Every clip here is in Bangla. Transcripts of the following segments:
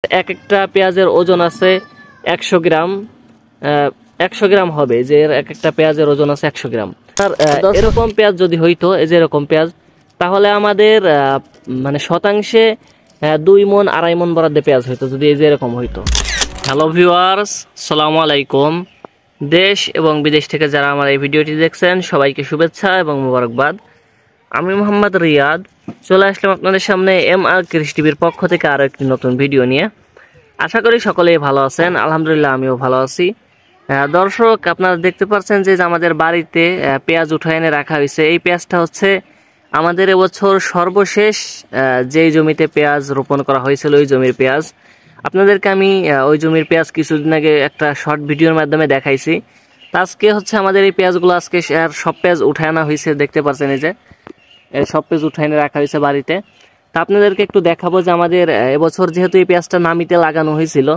এক একটা পেঁয়াজের ওজন আছে 100 গ্রাম। 100 গ্রাম হবে, যে এক একটা পেঁয়াজের ওজন আছে 100 গ্রাম। আর এরকম পেঁয়াজ যদি হইতো, এই যে এরকম পেঁয়াজ, তাহলে আমাদের মানে শতাংশে 2 মণ 2.5 মণ বরাদ্দে পেঁয়াজ হইতো, যদি এই যে এরকম হইতো। হ্যালো ভিউয়ার্স, আসসালামু আলাইকুম। দেশ এবং বিদেশ থেকে যারা আমার এই ভিডিওটি দেখছেন, সবাইকে শুভেচ্ছা এবং মোবারকবাদ। আমি মোহাম্মদ রিয়াদ চলে আসলাম আপনাদের সামনে MR কৃষি টিভির পক্ষ থেকে আরও একটি নতুন ভিডিও নিয়ে। আশা করি সকলেই ভালো আছেন, আলহামদুলিল্লাহ আমিও ভালো আছি। দর্শক, আপনারা দেখতে পাচ্ছেন যে আমাদের বাড়িতে পেঁয়াজ উঠায় এনে রাখা হয়েছে। এই পেঁয়াজটা হচ্ছে আমাদের এবছর সর্বশেষ যেই জমিতে পেঁয়াজ রোপণ করা হয়েছিল ওই জমির পেঁয়াজ। আপনাদেরকে আমি ওই জমির পেঁয়াজ কিছুদিন আগে একটা শর্ট ভিডিওর মাধ্যমে দেখাইছি। আজকে হচ্ছে আমাদের এই পেঁয়াজগুলো আজকে সব পেঁয়াজ উঠায় আনা হয়েছে, দেখতে পাচ্ছেন এই যে সব পেঁয়াজ উঠায় এনে রাখা হয়েছে বাড়িতে। তা আপনাদেরকে একটু দেখাবো যে আমাদের এবছর যেহেতু এই পেঁয়াজটা নামিতে লাগানো হয়েছিল,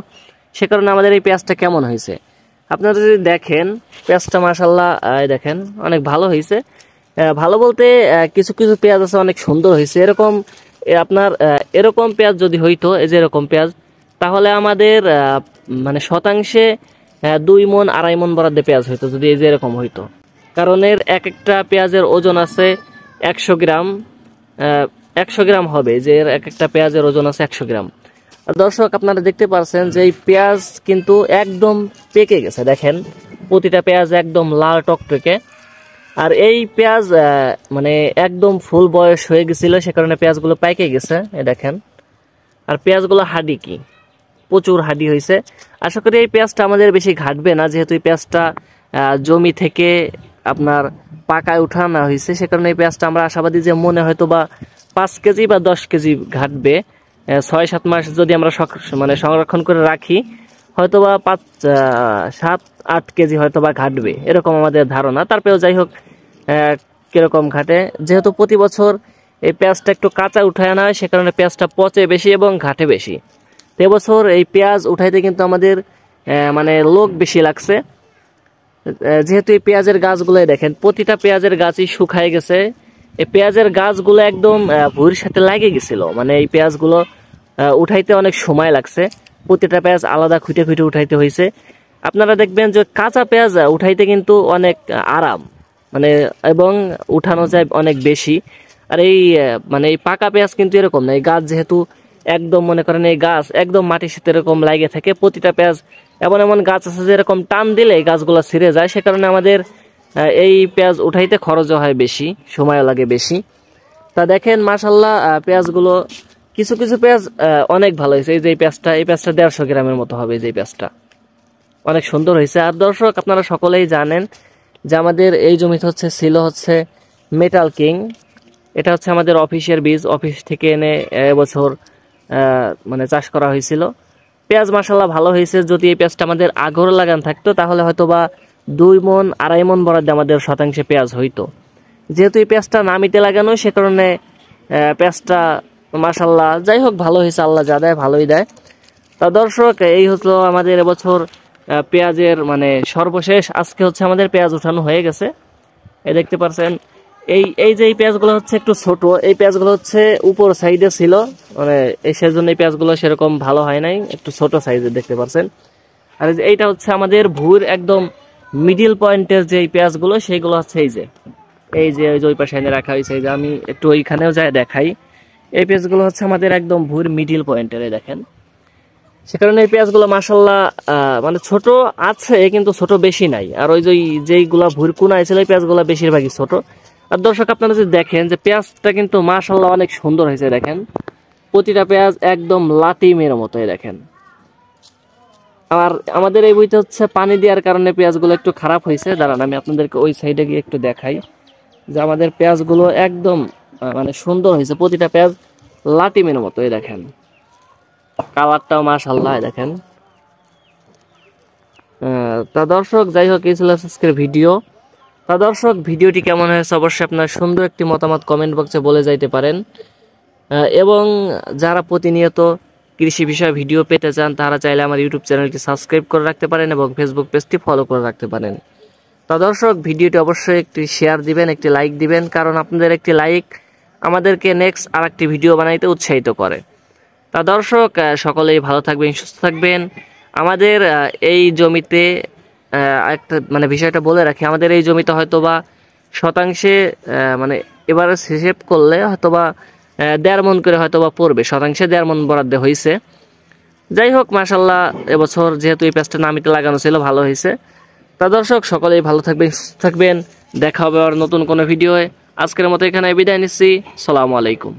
সে কারণে আমাদের এই পেঁয়াজটা কেমন হয়েছে। আপনারা যদি দেখেন পেঁয়াজটা মাশাআল্লাহ দেখেন অনেক ভালো হয়েছে। ভালো বলতে কিছু কিছু পেঁয়াজ আছে অনেক সুন্দর হয়েছে। এরকম আপনার এরকম পেঁয়াজ যদি হইতো, এই যে এরকম পেঁয়াজ, তাহলে আমাদের মানে শতাংশে 2 মণ 2.5 মণ বরাদ্দে পেঁয়াজ হইতো, যদি এই যে এরকম হইতো। কারণ এর এক একটা পেঁয়াজের ওজন আছে 100 গ্রাম। 100 গ্রাম হবে, যে এক একটা পেঁয়াজের ওজন আছে 100 গ্রাম। দর্শক, আপনারা দেখতে পাচ্ছেন যে এই পেঁয়াজ কিন্তু একদম পেকে গেছে। দেখেন প্রতিটা পেঁয়াজ একদম লাল টকটকে। আর এই পেঁয়াজ মানে একদম ফুল বয়স হয়ে গেছিল, সে কারণে পেঁয়াজগুলো পাইকে গেছে। দেখেন, আর পেঁয়াজগুলো হাডি কি প্রচুর হাডি হয়েছে। আশা করি এই পেঁয়াজটা আমাদের বেশি ঘাটবে না, যেহেতু এই পেঁয়াজটা জমি থেকে আপনার পাকায় উঠানো হয়েছে, সে কারণে এই পেঁয়াজটা আমরা আশাবাদী যে মনে হয়তো বা 5 কেজি বা 10 কেজি ঘাটবে। 6-7 মাস যদি আমরা মানে সংরক্ষণ করে রাখি, হয়তো বা 7-8 কেজি হয়তো বা ঘাটবে, এরকম আমাদের ধারণা। তারপরেও যাই হোক কিরকম ঘাটে, যেহেতু প্রতি বছর এই পেঁয়াজটা একটু কাঁচা উঠায় আনা হয়, সে কারণে পেঁয়াজটা পচে বেশি এবং ঘাটে বেশি। তো এবছর এই পেঁয়াজ উঠাইতে কিন্তু আমাদের মানে লোক বেশি লাগছে। যেহেতু এই পেঁয়াজের গাছগুলোই দেখেন, প্রতিটা পেঁয়াজের গাছই শুকায় গেছে। এই পেঁয়াজের গাছগুলো একদম ভুঁড়ির সাথে লাগে গেছিল, মানে এই পেঁয়াজগুলো উঠাইতে অনেক সময় লাগছে। প্রতিটা পেঁয়াজ আলাদা খুঁটে খুঁটে উঠাইতে হয়েছে। আপনারা দেখবেন যে কাঁচা পেঁয়াজ উঠাইতে কিন্তু অনেক আরাম, মানে এবং উঠানো যায় অনেক বেশি। আর এই মানে এই পাকা পেঁয়াজ কিন্তু এরকম না। এই গাছ যেহেতু একদম মনে করেন এই গাছ একদম মাটির সাথে এরকম লাগে থাকে, প্রতিটা পেঁয়াজ এমন এমন গাছ আছে যে এরকম টান দিলে এই গাছগুলো ছিঁড়ে যায়। সে কারণে আমাদের এই পেঁয়াজ উঠাইতে খরচও হয় বেশি, সময়ও লাগে বেশি। তা দেখেন মাশাআল্লাহ পেঁয়াজগুলো কিছু কিছু পেঁয়াজ অনেক ভালো হয়েছে। এই যে এই পেঁয়াজটা 150 গ্রামের মতো হবে, যে পেঁয়াজটা অনেক সুন্দর হয়েছে। আর দর্শক, আপনারা সকলেই জানেন যে আমাদের এই জমিতে ছিল হচ্ছে মেটাল কিং। এটা হচ্ছে আমাদের অফিসের বীজ, অফিস থেকে এনে এবছর মানে চাষ করা হয়েছিল। পেঁয়াজ মাশাআল্লাহ ভালো হয়েছে। যদি এই পেঁয়াজটা আমাদের আগর লাগান থাকতো, তাহলে হয়তো বা 2 মণ 2.5 মণ বরাদ্দে আমাদের শতাংশে পেঁয়াজ হইতো। যেহেতু এই পেঁয়াজটা নামিতে লাগানো, সে কারণে পেঁয়াজটা মাশাআল্লাহ যাই হোক ভালো হয়েছে। আল্লাহ যা দেয় ভালোই দেয়। তা দর্শক, এই হলো আমাদের এবছর পেঁয়াজের মানে সর্বশেষ। আজকে হচ্ছে আমাদের পেঁয়াজ উঠানো হয়ে গেছে। এই দেখতে পাচ্ছেন এই যে এই পেঁয়াজগুলো হচ্ছে একটু ছোট। এই পেঁয়াজগুলো হচ্ছে উপর সাইডে ছিল, মানে এই সেজন্য এই পেঁয়াজগুলো সেরকম ভালো হয় নাই, একটু ছোট সাইজের দেখতে পাচ্ছেন। আর এইটা হচ্ছে আমাদের ভুঁর একদম মিডিল পয়েন্টের যে পেঁয়াজগুলো, সেইগুলো হচ্ছে এই যে ওই পাশে এনে রাখা হয়েছে। যে আমি একটু ওইখানেও যাই দেখাই। এই পেঁয়াজগুলো হচ্ছে আমাদের একদম ভুঁর মিডিল পয়েন্টের, দেখেন। সে কারণে এই পেঁয়াজগুলো মাশাআল্লাহ মানে ছোট আছে, কিন্তু ছোট বেশি নাই। আর ওই যেইগুলা ভুঁর কোনায় ছিল, এই পেঁয়াজগুলো বেশিরভাগই ছোট। আর দর্শক, আপনারা যদি দেখেন যে পেঁয়াজটা কিন্তু মাশাআল্লাহ অনেক সুন্দর হয়েছে। দেখেন প্রতিটা পেঁয়াজ একদম লাটিমের মতো, দেখেন। আর আমাদের এই বইতে হচ্ছে পানি দেওয়ার কারণে পেঁয়াজগুলো একটু খারাপ হয়েছে। দাঁড়ান আমি আপনাদেরকে ওই সাইডে গিয়ে একটু দেখাই যে আমাদের পেঁয়াজগুলো একদম মানে সুন্দর হয়েছে। প্রতিটা পেঁয়াজ লাটিমের মতো, দেখেন। কালারটাও মাশাআল্লাহ দেখেন। তা দর্শক, যাই হোক এই ছিল আজকের ভিডিও। তা দর্শক, ভিডিওটি কেমন হয়েছে অবশ্যই আপনার সুন্দর একটি মতামত কমেন্ট বক্সে বলে যাইতে পারেন। এবং যারা প্রতিনিয়ত কৃষি বিষয়ে ভিডিও পেতে চান, তারা চাইলে আমার ইউটিউব চ্যানেলটি সাবস্ক্রাইব করে রাখতে পারেন এবং ফেসবুক পেজটি ফলো করে রাখতে পারেন। তা দর্শক, ভিডিওটি অবশ্যই একটি শেয়ার দিবেন, একটি লাইক দিবেন, কারণ আপনাদের একটি লাইক আমাদেরকে নেক্সট আরেকটি ভিডিও বানাইতে উৎসাহিত করে। তা দর্শক সকলেই ভালো থাকবেন, সুস্থ থাকবেন। আমাদের এই জমিতে একটা মানে বিষয়টা বলে রাখি, আমাদের এই জমিতে হয়তোবা শতাংশে মানে এবারে হিসেব করলে হয়তোবা 1.5 মণ করে হয়তোবা পড়বে, শতাংশে 1.5 মণ বরাদ্দ হয়েছে। যাই হোক মাশাল্লাহ, এবছর যেহেতু এই পেঁয়াজটা নামিতে লাগানো ছিল ভালো হয়েছে। তা দর্শক সকলেই ভালো থাকবেন, সুস্থ থাকবেন। দেখা হবে আর নতুন কোনো ভিডিওয়ে। আজকের মতো এখানে বিদায় নিচ্ছি। আসসালামু আলাইকুম।